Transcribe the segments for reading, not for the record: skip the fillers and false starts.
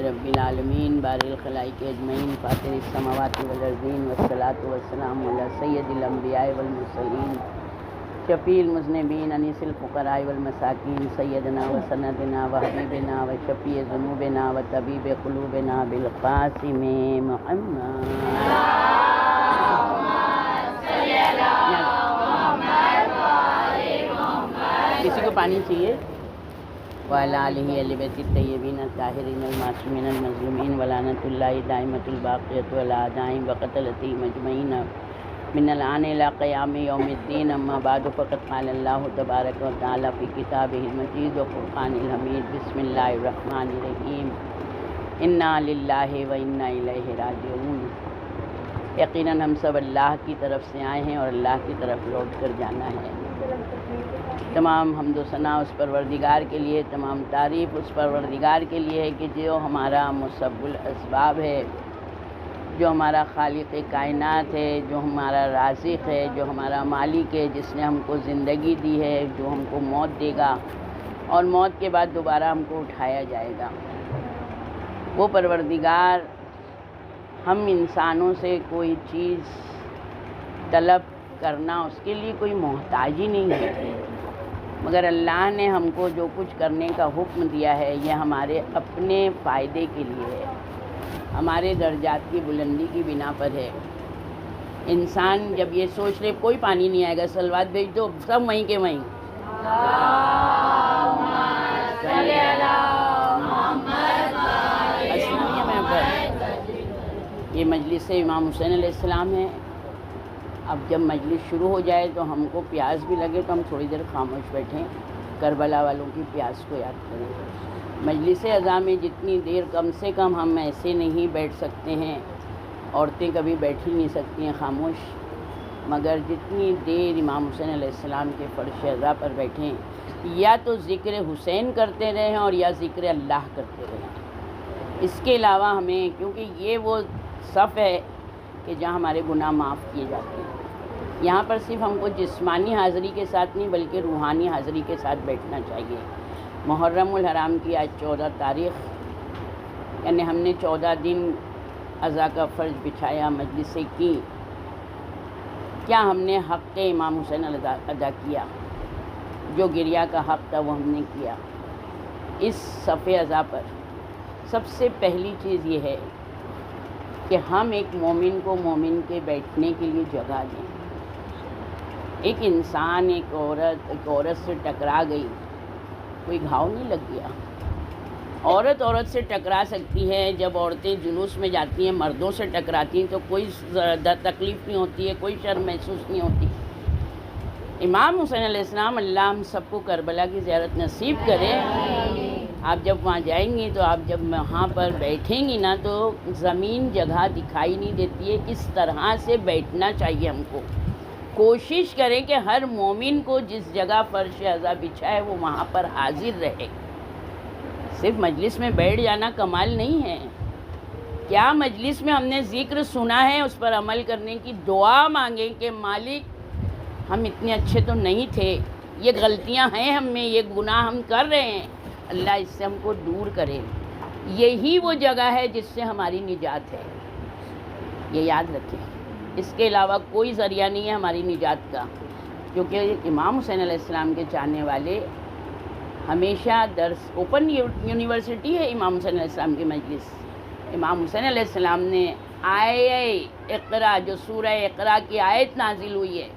رب العالمین بارئ الخلائق اجمعین فاطر السماوات والارضین والصلاة والسلام علی سید الانبیاء والمرسلین شفیع المذنبین انیس الفقراء والمساکین سیدنا و سندنا و حبیبنا و شفیع ذنوبنا و طبیب قلوبنا بالقاسم محمد کسی کو پانی چاہیے؟ وعلی آلہ اہل بیت الطیبین الطاہرین المعصومین المظلومین ولعنۃ اللہ دائمۃ الباقیۃ علی اعدائہم وقتلتہم اجمعین من الآن الی قیام یوم الدین اما بعد فقد قال اللہ تبارک و تعالی فی کتابہ المجید و فرقانہ الحمید بسم اللہ الرحمن الرحیم انا للہ و انا الیہ راجعون۔ یقیناً ہم سب اللہ کی طرف سے آئے ہیں اور اللہ کی طرف لوٹ کر جانا ہے۔ تمام حمد و ثنا اس پروردگار کے لیے، تمام تعریف اس پروردگار کے لیے ہے کہ جو ہمارا مسبب الاسباب ہے، جو ہمارا خالق کائنات ہے، جو ہمارا رازق ہے، جو ہمارا مالک ہے، جس نے ہم کو زندگی دی ہے، جو ہم کو موت دے گا اور موت کے بعد دوبارہ ہم کو اٹھایا جائے گا۔ وہ پروردگار ہم انسانوں سے کوئی چیز طلب کرنا اس کے لیے کوئی محتاج ہی نہیں ہے، مگر اللہ نے ہم کو جو کچھ کرنے کا حکم دیا ہے یہ ہمارے اپنے فائدے کے لیے ہے، ہمارے درجات کی بلندی کی بنا پر ہے۔ انسان جب یہ سوچ لے کوئی پانی نہیں آئے گا، سلوات بھیج دو، سب وہیں کے وہیں یہ مجلس امام حسین علیہ السلام ہے۔ اب جب مجلس شروع ہو جائے تو ہم کو پیاس بھی لگے تو ہم تھوڑی دیر خاموش بیٹھیں، کربلا والوں کی پیاس کو یاد کریں۔ مجلس اعزاں میں جتنی دیر کم سے کم ہم ایسے نہیں بیٹھ سکتے ہیں، عورتیں کبھی بیٹھ ہی نہیں سکتی ہیں خاموش، مگر جتنی دیر امام حسین علیہ السلام کے فرش اعزاں پر بیٹھیں، یا تو ذکر حسین کرتے رہیں اور یا ذکر اللہ کرتے رہیں۔ اس کے علاوہ ہمیں، کیونکہ یہ وہ صف ہے کہ جہاں ہمارے گناہ معاف کیے جاتے ہیں، یہاں پر صرف ہم کو جسمانی حاضری کے ساتھ نہیں بلکہ روحانی حاضری کے ساتھ بیٹھنا چاہیے۔ محرم الحرام کی آج 14 تاریخ، یعنی ہم نے 14 دن عزا کا فرض بچھایا، مجلسیں کی، کیا ہم نے حق امام حسین ادا کیا؟ جو گریہ کا حق تھا وہ ہم نے کیا۔ اس صف عزا پر سب سے پہلی چیز یہ ہے کہ ہم ایک مومن کو مومن کے بیٹھنے کے لیے جگہ دیں۔ ایک انسان، ایک عورت سے ٹکرا گئی، کوئی گھاؤ نہیں لگ گیا۔ عورت سے ٹکرا سکتی ہے، جب عورتیں جلوس میں جاتی ہیں مردوں سے ٹکراتی ہیں تو کوئی تکلیف نہیں ہوتی ہے، کوئی شرم محسوس نہیں ہوتی۔ امام حسین علیہ السلام، اللہ ہم سب کو کربلا کی زیارت نصیب کرے۔ آپ جب وہاں جائیں گی تو آپ جب وہاں پر بیٹھیں گی نا تو زمین جگہ دکھائی نہیں دیتی ہے، اس طرح سے بیٹھنا چاہیے ہم کو۔ کوشش کریں کہ ہر مومن کو جس جگہ فرش اعزا بچھا ہے وہ وہاں پر حاضر رہے۔ صرف مجلس میں بیٹھ جانا کمال نہیں ہے، کیا مجلس میں ہم نے ذکر سنا ہے اس پر عمل کرنے کی دعا مانگیں کہ مالک ہم اتنے اچھے تو نہیں تھے، یہ غلطیاں ہیں ہم میں، یہ گناہ ہم کر رہے ہیں، اللہ اس سے ہم کو دور کرے۔ یہی وہ جگہ ہے جس سے ہماری نجات ہے، یہ یاد رکھیں۔ اس کے علاوہ کوئی ذریعہ نہیں ہے ہماری نجات کا، کیونکہ امام حسین علیہ السلام کے چاہنے والے ہمیشہ درس، اوپن یونیورسٹی ہے امام حسین علیہ السلام کی مجلس۔ امام حسین علیہ السلام نے آیت اقرا، جو سورہ اقرا کی آیت نازل ہوئی ہے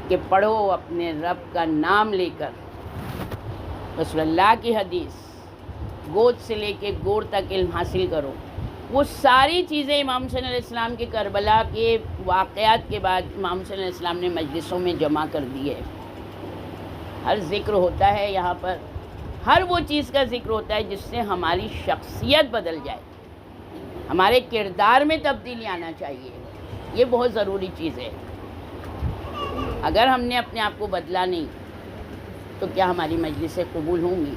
کہ پڑھو اپنے رب کا نام لے کر، رسول اللہ کی حدیث، گود سے لے کے گور تک علم حاصل کرو، وہ ساری چیزیں امام حسین علیہ السلام کے کربلا کے واقعات کے بعد امام حسین علیہ السلام نے مجلسوں میں جمع کر دی ہے۔ ہر ذکر ہوتا ہے یہاں پر، ہر وہ چیز کا ذکر ہوتا ہے جس سے ہماری شخصیت بدل جائے، ہمارے کردار میں تبدیلی آنا چاہیے، یہ بہت ضروری چیز ہے۔ اگر ہم نے اپنے آپ کو بدلا نہیں تو کیا ہماری مجلسیں قبول ہوں گی؟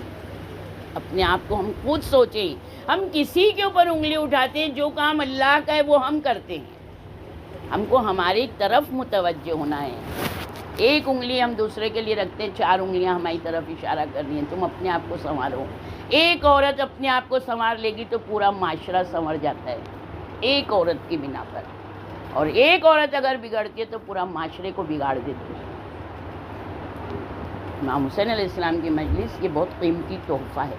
اپنے آپ کو ہم خود سوچیں۔ ہم کسی کے اوپر انگلی اٹھاتے ہیں، جو کام اللہ کا ہے وہ ہم کرتے ہیں۔ ہم کو ہماری طرف متوجہ ہونا ہے۔ ایک انگلی ہم دوسرے کے لیے رکھتے ہیں، 4 انگلیاں ہماری طرف اشارہ کر رہی ہیں، تم اپنے آپ کو سنوارو۔ ایک عورت اپنے آپ کو سنوار لے گی تو پورا معاشرہ سنور جاتا ہے، ایک عورت کی بنا پر. اور ایک عورت اگر بگڑتی ہے تو پورا معاشرے کو بگاڑ دیتی ہے. امام حسین علیہ السلام کی مجلس یہ بہت قیمتی تحفہ ہے.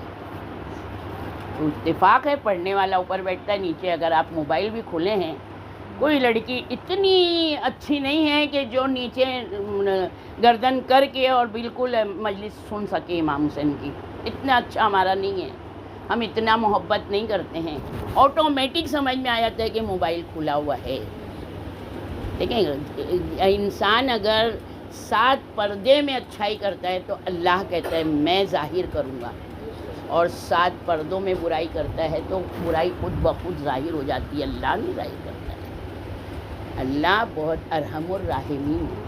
تو اتفاق ہے پڑھنے والا اوپر بیٹھتا ہے، نیچے اگر آپ موبائل بھی کھولے ہیں، کوئی لڑکی اتنی اچھی نہیں ہے کہ جو نیچے گردن کر کے اور بالکل مجلس سن سکے امام حسین کی. اتنا اچھا ہمارا نہیں ہے، ہم اتنا محبت نہیں کرتے ہیں. آٹومیٹک سمجھ میں آ جاتا ہے کہ موبائل کھلا ہوا ہے. دیکھیں انسان اگر 7 پردے میں اچھائی کرتا ہے تو اللہ کہتا ہے میں ظاہر کروں گا، اور 7 پردوں میں برائی کرتا ہے تو برائی خود بخود ظاہر ہو جاتی ہے. اللہ نہیں ظاہر کرتا ہے. اللہ بہت ارحم الراحمین ہے.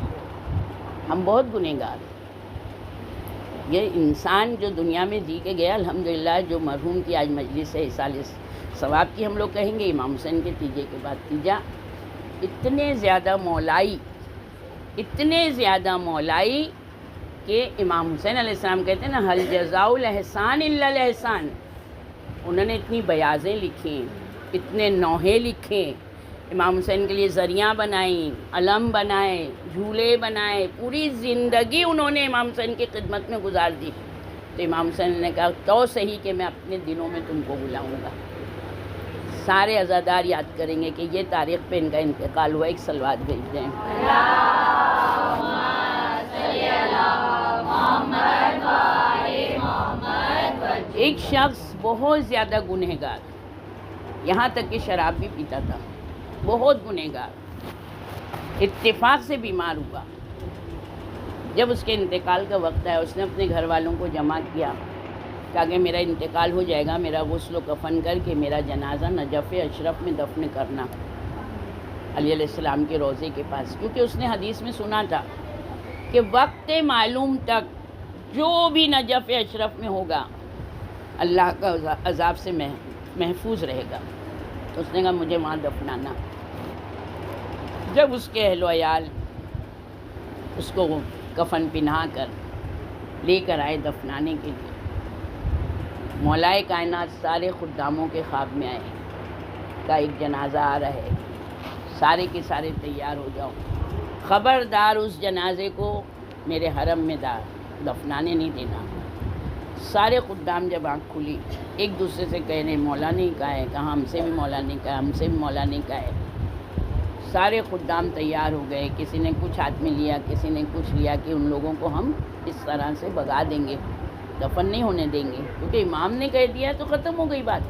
ہم بہت گنہگار ہیں. یہ انسان جو دنیا میں جی کے گیا، الحمدللہ جو مرحوم کی آج مجلس ہے اِسال ثواب کی ہم لوگ کہیں گے، امام حسین کے تیجے کے بعد تیجا، اتنے زیادہ مولائی کہ امام حسین علیہ السلام کہتے ہیں نا حل جزاء الاحسان الا الاحسان. انہوں نے اتنی بیاضیں لکھیں، اتنے نوحے لکھے، امام حسین کے لیے زریاں بنائیں، علم بنائے، جھولے بنائے، پوری زندگی انہوں نے امام حسین کی خدمت میں گزار دی. تو امام حسین نے کہا تو صحیح کہ میں اپنے دنوں میں تم کو بلاؤں گا. سارے عزادار یاد کریں گے کہ یہ تاریخ پہ ان کا انتقال ہوا. ایک صلوات بھیج دیں. ایک شخص بہت زیادہ گنہگار، یہاں تک کہ شراب بھی پیتا تھا، بہت گنہگار، اتفاق سے بیمار ہوا. جب اس کے انتقال کا وقت آیا، اس نے اپنے گھر والوں کو جمع کیا، کہا کہ میرا انتقال ہو جائے گا، میرا غسل و کفن کر کے میرا جنازہ نجف اشرف میں دفن کرنا، علی علیہ السلام کے روضے کے پاس. کیونکہ اس نے حدیث میں سنا تھا کہ وقت معلوم تک جو بھی نجف اشرف میں ہوگا اللہ کا عذاب سے محفوظ رہے گا. تو اس نے کہا مجھے وہاں دفنانا. جب اس کے اہل و عیال اس کو کفن پہنا کر لے کر آئے دفنانے کے لیے، مولائے کائنات سارے خداموں کے خواب میں آئے، کا ایک جنازہ آ رہا ہے، سارے کے سارے تیار ہو جاؤ، خبردار اس جنازے کو میرے حرم میں دفنانے نہیں دینا. سارے خدام جب آنکھ کھلی ایک دوسرے سے کہہ رہے مولا نے کہا ہے، کہاں ہم سے بھی مولا نے کہا، ہم سے بھی مولا نے کہا ہے. سارے خدام تیار ہو گئے، کسی نے کچھ ہاتھ میں لیا، کسی نے کچھ لیا کہ ان لوگوں کو ہم اس طرح سے بھگا دیں گے، دفن نہیں ہونے دیں گے، کیونکہ امام نے کہہ دیا تو ختم ہو گئی بات.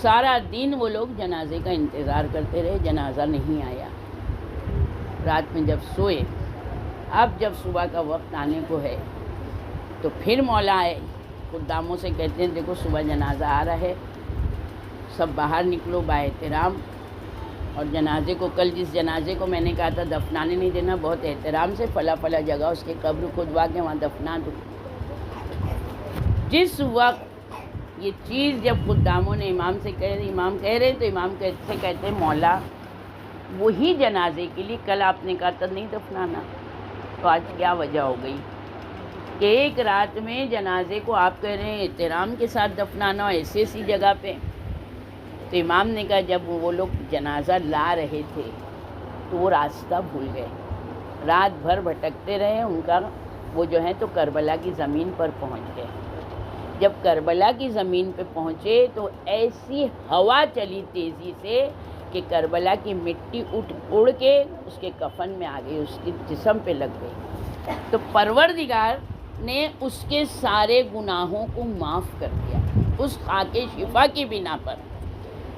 سارا دن وہ لوگ جنازے کا انتظار کرتے رہے، جنازہ نہیں آیا. رات میں جب سوئے، اب جب صبح کا وقت آنے کو ہے تو پھر مولا آئے، خداموں سے کہتے ہیں دیکھو صبح جنازہ آ رہا ہے، سب باہر نکلو با احترام. اور جنازے کو، کل جس جنازے کو میں نے کہا تھا دفنانے نہیں دینا، بہت احترام سے فلا جگہ اس کی قبر کھدوا کے وہاں دفنا دو. جس وقت یہ چیز جب خداموں نے امام سے کہہ رہے، امام کہہ رہے تو امام سے کہتے ہیں مولا وہی جنازے کے لیے کل آپ نے کہا تھا نہیں دفنانا، تو آج کیا وجہ ہو گئی کہ ایک رات میں جنازے کو آپ کہہ رہے ہیں احترام کے ساتھ دفنانا ایسی ایسی جگہ پہ. تو امام نے کہا جب وہ لوگ جنازہ لا رہے تھے تو وہ راستہ بھول گئے، رات بھر بھٹکتے رہے، ان کا وہ جو ہے تو کربلا کی زمین پر پہنچ گئے. جب کربلا کی زمین پہ پہنچے تو ایسی ہوا چلی تیزی سے کہ کربلا کی مٹی اڑ کے اس کے کفن میں آ گئی، اس کے جسم پہ لگ گئی. تو پروردگار نے اس کے سارے گناہوں کو معاف کر دیا اس خاک شفا کی بنا پر.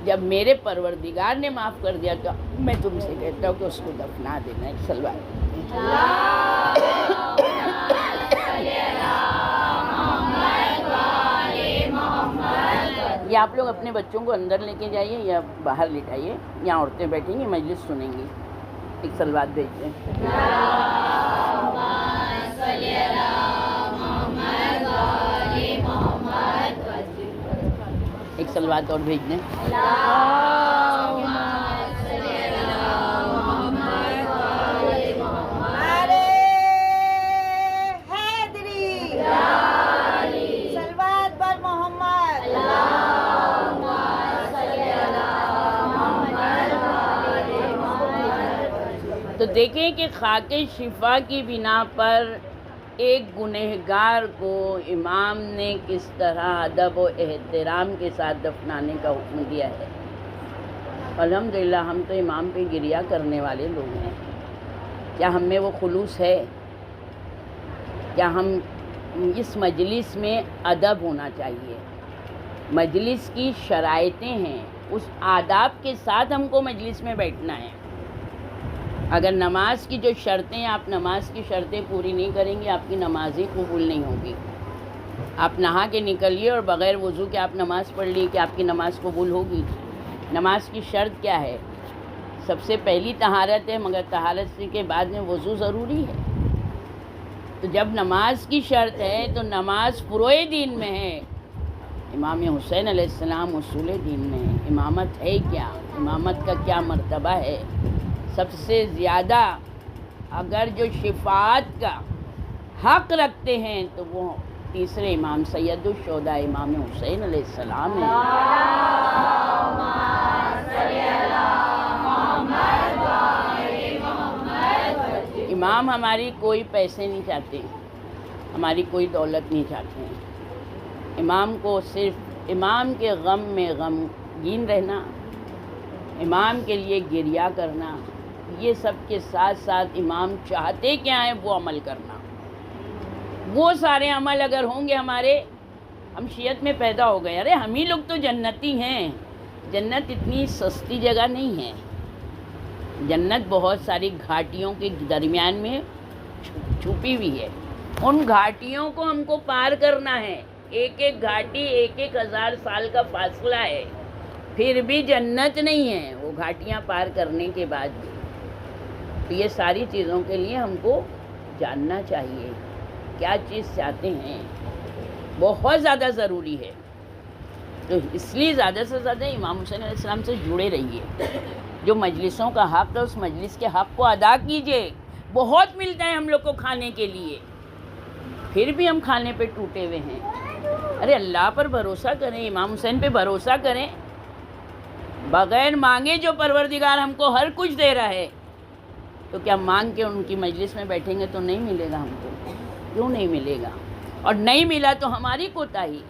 جب میرے پروردگار نے معاف کر دیا تو میں تم سے کہتا ہوں کہ اس کو دفنا دینا. ایک سلوات. یا آپ لوگ اپنے بچوں کو اندر لے کے جائیے یا باہر لٹائیے، یہاں عورتیں بیٹھیں گی مجلس سنیں گی. ایک سلوات بھیجتے ہیں. ایک سلوات اور بھیج دیں. سلوات تو دیکھیں کہ خاک شفا کی بنا پر ایک گنہگار کو امام نے کس طرح ادب و احترام کے ساتھ دفنانے کا حکم دیا ہے۔ الحمدللہ ہم تو امام پہ گریہ کرنے والے لوگ ہیں، کیا ہم میں وہ خلوص ہے؟ کیا ہم اس مجلس میں ادب ہونا چاہیے، مجلس کی شرائطیں ہیں، اس آداب کے ساتھ ہم کو مجلس میں بیٹھنا ہے۔ اگر نماز کی جو شرطیں ہیں، آپ نماز کی شرطیں پوری نہیں کریں گے، آپ کی نماز ہی قبول نہیں ہوگی۔ آپ نہا کے نکلیے اور بغیر وضو کے آپ نماز پڑھ لیے کہ آپ کی نماز قبول ہوگی؟ نماز کی شرط کیا ہے؟ سب سے پہلی طہارت ہے، مگر طہارت کے بعد میں وضو ضروری ہے۔ تو جب نماز کی شرط ہے تو نماز فروع دین میں ہے۔ امام حسین علیہ السلام اصول دین میں ہے۔ امامت ہے کیا؟ امامت کا کیا مرتبہ ہے؟ سب سے زیادہ اگر جو شفاعت کا حق رکھتے ہیں تو وہ تیسرے امام سید الشہداء امام حسین علیہ السلام ہیں۔ امام ہماری کوئی پیسے نہیں چاہتے، ہماری کوئی دولت نہیں چاہتے ہیں۔ امام کو صرف امام کے غم میں غمگین رہنا، امام کے لیے گریہ کرنا، یہ سب کے ساتھ ساتھ امام چاہتے کیا ہیں وہ عمل کرنا۔ وہ سارے عمل اگر ہوں گے ہمارے، ہم شیعت میں پیدا ہو گئے، ارے ہم ہی لوگ تو جنتی ہیں۔ جنت اتنی سستی جگہ نہیں ہے، جنت بہت ساری گھاٹیوں کے درمیان میں چھپی ہوئی ہے۔ ان گھاٹیوں کو ہم کو پار کرنا ہے، ایک ایک گھاٹی 1000 سال کا فاصلہ ہے، پھر بھی جنت نہیں ہے وہ گھاٹیاں پار کرنے کے بعد بھی۔ تو یہ ساری چیزوں کے لیے ہم کو جاننا چاہیے کیا چیز چاہتے ہیں، بہت زیادہ ضروری ہے۔ تو اس لیے زیادہ سے زیادہ امام حسین علیہ السلام سے جڑے رہیے۔ جو مجلسوں کا حق ہے اس مجلس کے حق کو ادا کیجیے۔ بہت ملتا ہے ہم لوگ کو کھانے کے لیے، پھر بھی ہم کھانے پہ ٹوٹے ہوئے ہیں۔ ارے اللہ پر بھروسہ کریں، امام حسین پہ بھروسہ کریں۔ بغیر مانگے جو پروردگار ہم کو ہر کچھ دے رہا ہے، تو کیا مانگ کے ان کی مجلس میں بیٹھیں گے تو نہیں ملے گا ہم کو؟ کیوں نہیں ملے گا؟ اور نہیں ملا تو ہماری کوتاہی،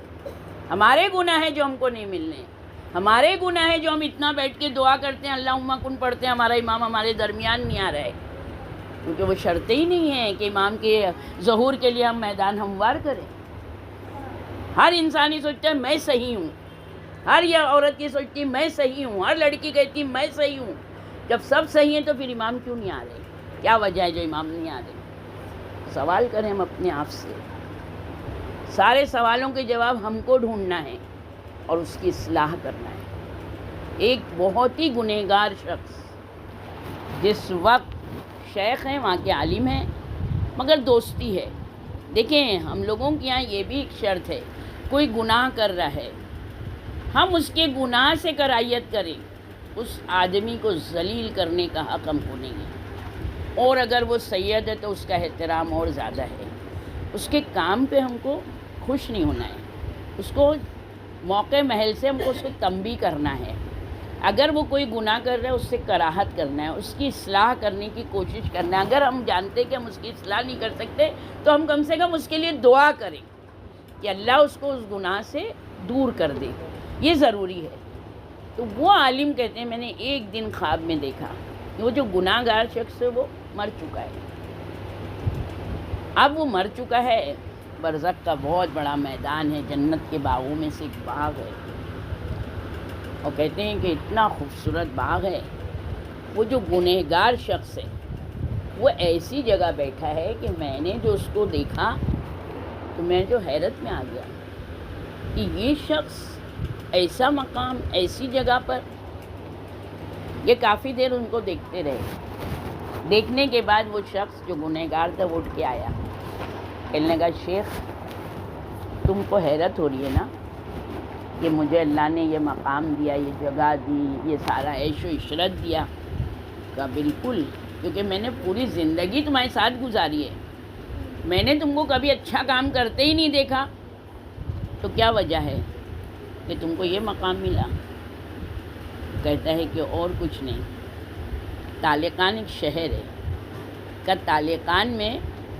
ہمارے گناہ ہے جو ہم کو نہیں ملنے، ہمارے گناہ ہے جو ہم اتنا بیٹھ کے دعا کرتے ہیں، اللہم کن پڑھتے ہیں، ہمارا امام ہمارے درمیان نہیں آ رہا ہے، کیونکہ وہ شرطیں ہی نہیں ہیں کہ امام کے ظہور کے لیے ہم میدان ہموار کریں۔ ہر انسان ہی سوچتا ہے میں صحیح ہوں، ہر یہ عورت کی سوچتی میں صحیح ہوں، ہر لڑکی کہتی میں صحیح ہوں۔ جب سب صحیح ہیں تو پھر امام کیوں نہیں آ رہے؟ کیا وجہ ہے جو امام نہیں آ رہے؟ سوال کریں ہم اپنے آپ سے، سارے سوالوں کے جواب ہم کو ڈھونڈنا ہے اور اس کی اصلاح کرنا ہے۔ ایک بہت ہی گنہگار شخص جس وقت شیخ ہیں، وہاں کے عالم ہیں، مگر دوستی ہے۔ دیکھیں ہم لوگوں کے یہاں یہ بھی ایک شرط ہے، کوئی گناہ کر رہا ہے، ہم اس کے گناہ سے کرائیت کریں، اس آدمی کو ذلیل کرنے کا حق ہم کو نہیں ہے۔ اور اگر وہ سید ہے تو اس کا احترام اور زیادہ ہے۔ اس کے کام پہ ہم کو خوش نہیں ہونا ہے، اس کو موقع محل سے ہم کو اس کو تنبیہ کرنا ہے۔ اگر وہ کوئی گناہ کر رہا ہے اس سے کراہت کرنا ہے، اس کی اصلاح کرنے کی کوشش کرنا ہے۔ اگر ہم جانتے کہ ہم اس کی اصلاح نہیں کر سکتے تو ہم کم سے کم اس کے لیے دعا کریں کہ اللہ اس کو اس گناہ سے دور کر دے، یہ ضروری ہے۔ تو وہ عالم کہتے ہیں میں نے ایک دن خواب میں دیکھا کہ وہ جو گناہ گار شخص ہے وہ مر چکا ہے۔ اب وہ مر چکا ہے، برزخ کا بہت بڑا میدان ہے، جنت کے باغوں میں سے ایک باغ ہے، اور کہتے ہیں کہ اتنا خوبصورت باغ ہے۔ وہ جو گنہگار شخص ہے وہ ایسی جگہ بیٹھا ہے کہ میں نے جو اس کو دیکھا تو میں جو حیرت میں آ گیا کہ یہ شخص ایسا مقام، ایسی جگہ پر۔ یہ کافی دیر ان کو دیکھتے رہے۔ دیکھنے کے بعد وہ شخص جو گنہگار تھا وہ اٹھ کے آیا، کہنے لگا شیخ تم کو حیرت ہو رہی ہے نا کہ مجھے اللہ نے یہ مقام دیا، یہ جگہ دی، یہ سارا عیش و عشرت دیا؟ کہا بالکل، کیونکہ میں نے پوری زندگی تمہارے ساتھ گزاری ہے، میں نے تم کو کبھی اچھا کام کرتے ہی نہیں دیکھا، تو کیا وجہ ہے کہ تم کو یہ مقام ملا؟ کہتا ہے کہ اور کچھ نہیں، طالقان ایک شہر ہے، کا تالقان میں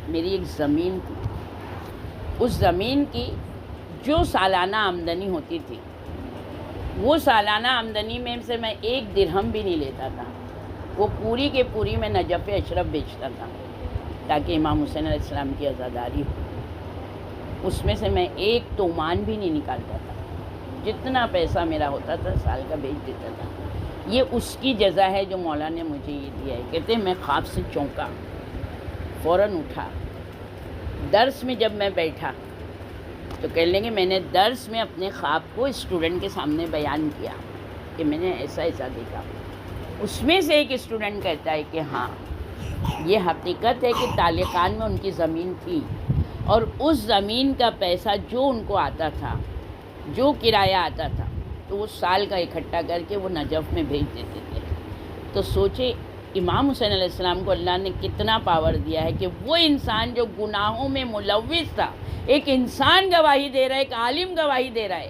میری ایک زمین تھی، اس زمین کی جو سالانہ آمدنی ہوتی تھی وہ سالانہ آمدنی میں سے میں 1 درہم بھی نہیں لیتا تھا، وہ پوری کے پوری میں نجف اشرف بیچتا تھا تاکہ امام حسین علیہ السلام کی عزاداری ہو۔ اس میں سے میں 1 تومان بھی نہیں نکالتا تھا، جتنا پیسہ میرا ہوتا تھا سال کا بیچ دیتا تھا۔ یہ اس کی جزا ہے جو مولا نے مجھے یہ دیا ہے۔ کہتے ہیں میں خواب سے چونکا، فوراً اٹھا، درس میں جب میں بیٹھا تو کہہ لیں گے میں نے درس میں اپنے خواب کو اسٹوڈنٹ کے سامنے بیان کیا کہ میں نے ایسا ایسا دیکھا۔ اس میں سے ایک اسٹوڈنٹ کہتا ہے کہ ہاں یہ حقیقت ہے کہ تالقان میں ان کی زمین تھی، اور اس زمین کا پیسہ جو ان کو آتا تھا، جو کرایہ آتا تھا، تو وہ سال کا اکٹھا کر کے وہ نجف میں بھیج دیتے تھے۔ تو سوچے امام حسین علیہ السلام کو اللہ نے کتنا پاور دیا ہے کہ وہ انسان جو گناہوں میں ملوث تھا، ایک انسان گواہی دے رہا ہے، ایک عالم گواہی دے رہا ہے،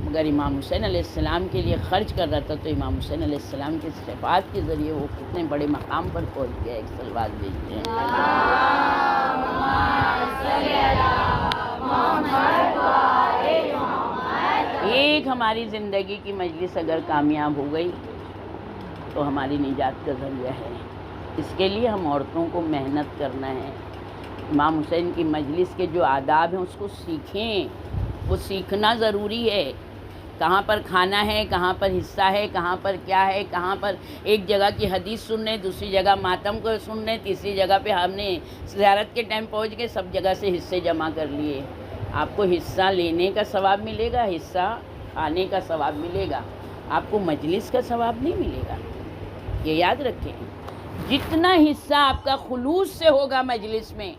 مگر امام حسین علیہ السلام کے لیے خرچ کر رہا تھا، تو امام حسین علیہ السلام کی شفاعت کے ذریعے وہ کتنے بڑے مقام پر پہنچ گیا۔ ایک صلوات بھیجتے ہیں۔ ایک ہماری زندگی کی مجلس اگر کامیاب ہو گئی تو ہماری نجات کا ذریعہ ہے۔ اس کے لیے ہم عورتوں کو محنت کرنا ہے۔ امام حسین کی مجلس کے جو آداب ہیں اس کو سیکھیں، وہ سیکھنا ضروری ہے۔ کہاں پر کھانا ہے، کہاں پر حصہ ہے، کہاں پر کیا ہے، کہاں پر ایک جگہ کی حدیث سننے، دوسری جگہ ماتم کو سننے، تیسری جگہ پہ ہم نے زیارت کے ٹائم پہنچ کے سب جگہ سے حصے جمع کر لیے۔ آپ کو حصہ لینے کا ثواب ملے گا، حصہ کھانے کا ثواب ملے گا، آپ کو مجلس کا ثواب نہیں ملے گا۔ یہ یاد رکھیں، جتنا حصہ آپ کا خلوص سے ہوگا مجلس میں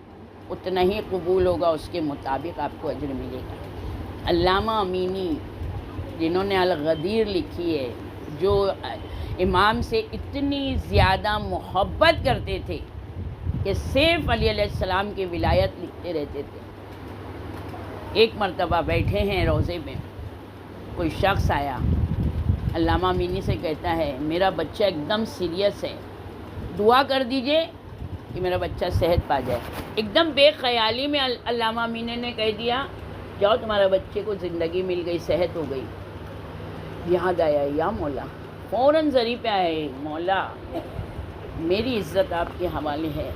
اتنا ہی قبول ہوگا، اس کے مطابق آپ کو اجر ملے گا۔ علامہ امینی جنہوں نے الغدیر لکھی ہے، جو امام سے اتنی زیادہ محبت کرتے تھے کہ صرف علی علیہ السلام کی ولایت لکھتے رہتے تھے۔ ایک مرتبہ بیٹھے ہیں روضے میں، کوئی شخص آیا، علامہ امینی سے کہتا ہے میرا بچہ ایک دم سیریس ہے، دعا کر دیجئے کہ میرا بچہ صحت پا جائے۔ ایک دم بے خیالی میں علامہ امینی نے کہہ دیا جاؤ تمہارے بچے کو زندگی مل گئی، صحت ہو گئی۔ یاد آیا یا مولا، فوراً ذری پہ آئے، مولا میری عزت آپ کے حوالے ہے۔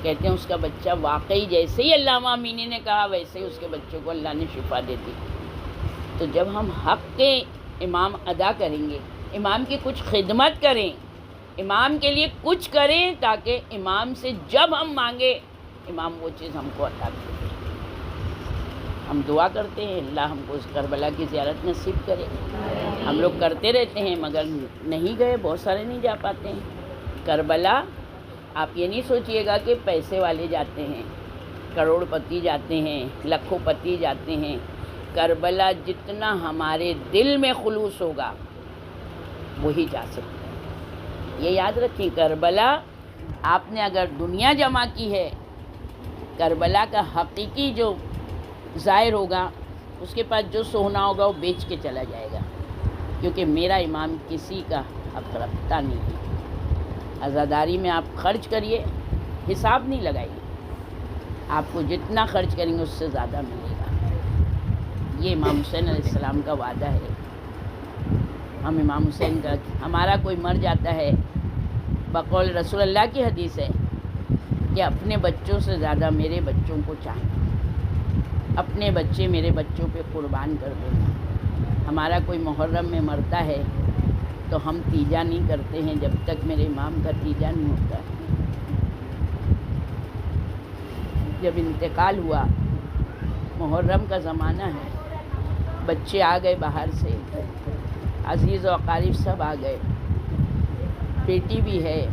کہتے ہیں اس کا بچہ واقعی جیسے ہی علامہ امینی نے کہا ویسے ہی اس کے بچوں کو اللہ نے شفا دے دی۔ تو جب ہم حق کے امام ادا کریں گے، امام کی کچھ خدمت کریں، امام کے لیے کچھ کریں، تاکہ امام سے جب ہم مانگے امام وہ چیز ہم کو عطا کرے۔ ہم دعا کرتے ہیں اللہ ہم کو اس کربلا کی زیارت نصیب کرے۔ ہم لوگ کرتے رہتے ہیں مگر نہیں گئے، بہت سارے نہیں جا پاتے ہیں۔ کربلا آپ یہ نہیں سوچئے گا کہ پیسے والے جاتے ہیں، کروڑ پتی جاتے ہیں، لاکھوں پتی جاتے ہیں۔ کربلا جتنا ہمارے دل میں خلوص ہوگا وہی جا سکتا ہے۔ یہ یاد رکھیں، کربلا آپ نے اگر دنیا جمع کی ہے، کربلا کا حقیقی جو ظاہر ہوگا، اس کے پاس جو سونا ہوگا وہ بیچ کے چلا جائے گا، کیونکہ میرا امام کسی کا حق رکھتا نہیں ہے۔ عزاداری میں آپ خرچ کریے، حساب نہیں لگائیے، آپ کو جتنا خرچ کریں گے اس سے زیادہ ملے گا۔ یہ امام حسین علیہ السلام کا وعدہ ہے۔ ہم امام حسین کا، ہمارا کوئی مر جاتا ہے، بقول رسول اللہ کی حدیث ہے کہ اپنے بچوں سے زیادہ میرے بچوں کو چاہیں، اپنے بچے میرے بچوں پہ قربان کر دینا۔ ہمارا کوئی محرم میں مرتا ہے تو ہم تیجا نہیں کرتے ہیں جب تک میرے امام کا تیجا نہیں ہوتا ہے۔ جب انتقال ہوا، محرم کا زمانہ ہے، بچے آ گئے باہر سے، عزیز و اقارب سب آ گئے، بیٹی بھی ہے،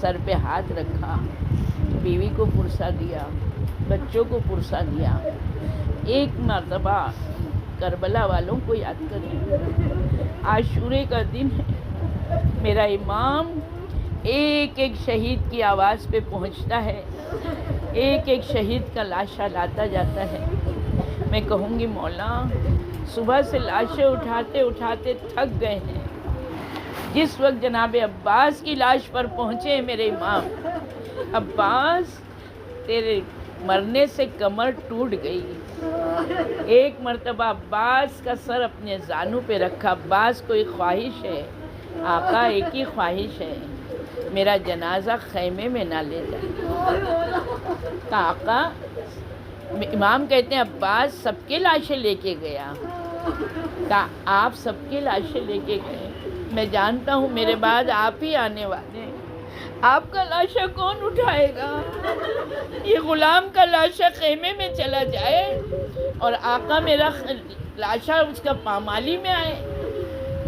سر پہ ہاتھ رکھا، بیوی کو پرسہ دیا، بچوں کو پرسہ دیا۔ ایک مرتبہ کربلا والوں کو یاد کریں، عاشورے کا دن ہے، میرا امام ایک ایک شہید کی آواز پہ پہنچتا ہے، ایک ایک شہید کا لاشا لاتا جاتا ہے۔ میں کہوں گی مولا صبح سے لاشیں اٹھاتے اٹھاتے تھک گئے ہیں، جس وقت جناب عباس کی لاش پر پہنچے میرے امام، عباس تیرے مرنے سے کمر ٹوٹ گئی۔ ایک مرتبہ عباس کا سر اپنے زانوں پہ رکھا۔ عباس کو ایک خواہش ہے، آقا ایک ہی خواہش ہے، میرا جنازہ خیمے میں نہ لے جائے۔ کہا آقا، امام کہتے ہیں عباس سب کے لاشیں لے کے گیا۔ کہا آپ سب کی لاشیں لے کے گئے، میں جانتا ہوں میرے بعد آپ ہی آنے والے ہیں، آپ کا لاشا کون اٹھائے گا؟ یہ غلام کا لاشا خیمے میں چلا جائے اور آقا میرا لاشا اس کا پامالی میں آئے۔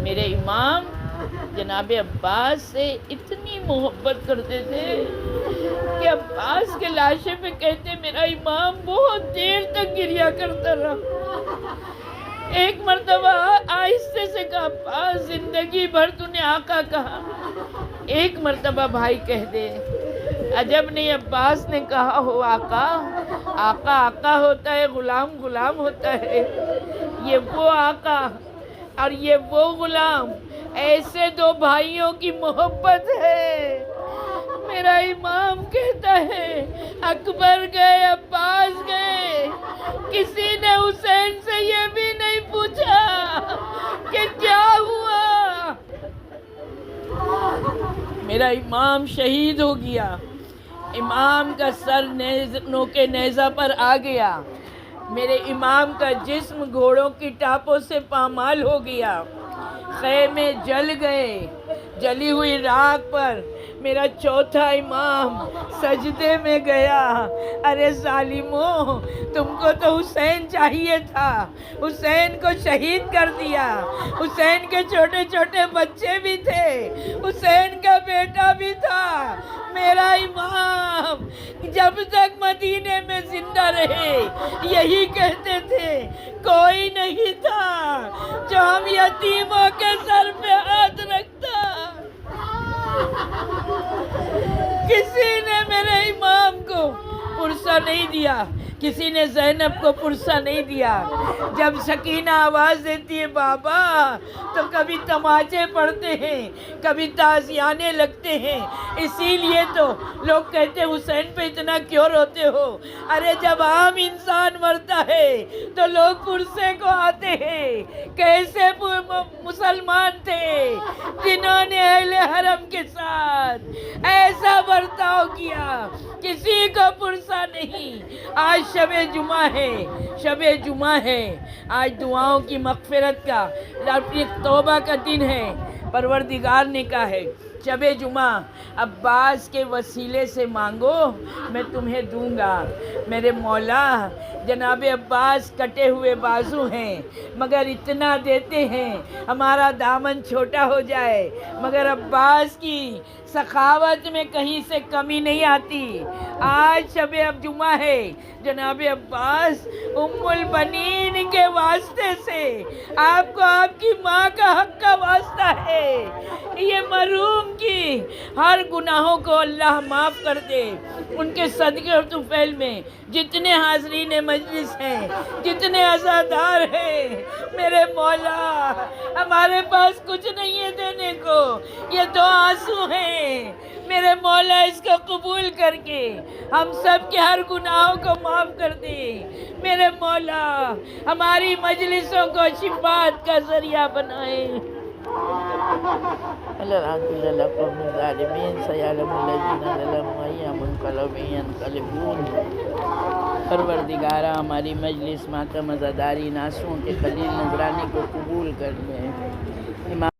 میرے امام جناب عباس سے اتنی محبت کرتے تھے کہ عباس کے لاشے پہ کہتے میرا امام بہت دیر تک گریا کرتا رہا۔ ایک مرتبہ آہستہ سے کہا عباس زندگی بھر تو نے آقا کہا، ایک مرتبہ بھائی کہہ دے۔ عجب نہیں عباس نے کہا ہو آقا، آقا آقا ہوتا ہے، غلام غلام ہوتا ہے، یہ وہ آقا اور یہ وہ غلام، ایسے دو بھائیوں کی محبت ہے۔ میرا امام کہتا ہے اکبر گئے، عباس گئے، کسی نے حسین سے یہ بھی نہیں پوچھا کہ کیا ہوا۔ میرا امام شہید ہو گیا، امام کا سر نوکے نیزہ پر آ گیا، میرے امام کا جسم گھوڑوں کی ٹاپوں سے پامال ہو گیا، خیمے جل گئے، جلی ہوئی راکھ پر میرا چوتھا امام سجدے میں گیا۔ ارے ظالموں، تم کو تو حسین چاہیے تھا، حسین کو شہید کر دیا، حسین کے چھوٹے چھوٹے بچے بھی تھے، حسین کا بیٹا بھی تھا۔ میرا امام جب تک مدینے میں زندہ رہے یہی کہتے تھے کوئی نہیں تھا جو ہم یتیموں کے سر پہ ہاتھ رکھتا۔ کسی نے میرے امام کو پرسہ نہیں دیا، کسی نے زینب کو پرسہ نہیں دیا۔ جب سکینہ آواز دیتی ہے بابا تو کبھی تماچے پڑتے ہیں، کبھی تازیانے لگتے ہیں۔ اسی لیے تو لوگ کہتے ہیں حسین پہ اتنا کیوں روتے ہو؟ ارے جب عام انسان مرتا ہے تو لوگ پرسے کو آتے ہیں۔ کیسے مسلمان تھے جنہوں نے اہل حرم کے ساتھ ایسا برتاؤ کیا، کسی کو پرسہ نہیں۔ آج شب جمعہ ہے، شب جمعہ ہے، آج دعاؤں کی مغفرت کا، اپنی توبہ کا دن ہے۔ پروردگار نے کہا ہے شب جمعہ عباس کے وسیلے سے مانگو میں تمہیں دوں گا۔ میرے مولا جناب عباس کٹے ہوئے بازو ہیں مگر اتنا دیتے ہیں ہمارا دامن چھوٹا ہو جائے، مگر عباس کی سخاوت میں کہیں سے کمی نہیں آتی۔ آج شب جمعہ ہے، جناب عباس ام البنین کے واسطے سے آپ کو آپ کی ماں کا حق کا واسطہ ہے، یہ مرحوم کی ہر گناہوں کو اللہ معاف کر دے۔ ان کے صدقے اور طفیل میں جتنے حاضرین مجلس ہیں، جتنے عزادار ہیں، میرے مولا ہمارے پاس کچھ نہیں ہے دینے کو، یہ دو آنسو ہیں، میرے مولا اس کو قبول کر کے ہم سب کے ہر گناہوں کو معاف کر دے۔ میرے مولا ہماری مجلسوں کو شفاعت کا ذریعہ بنائے۔ پروردگارہ ہماری مجلس ماتم عزاداری ناسوں کے خلیل نذرانی کو قبول کر لے۔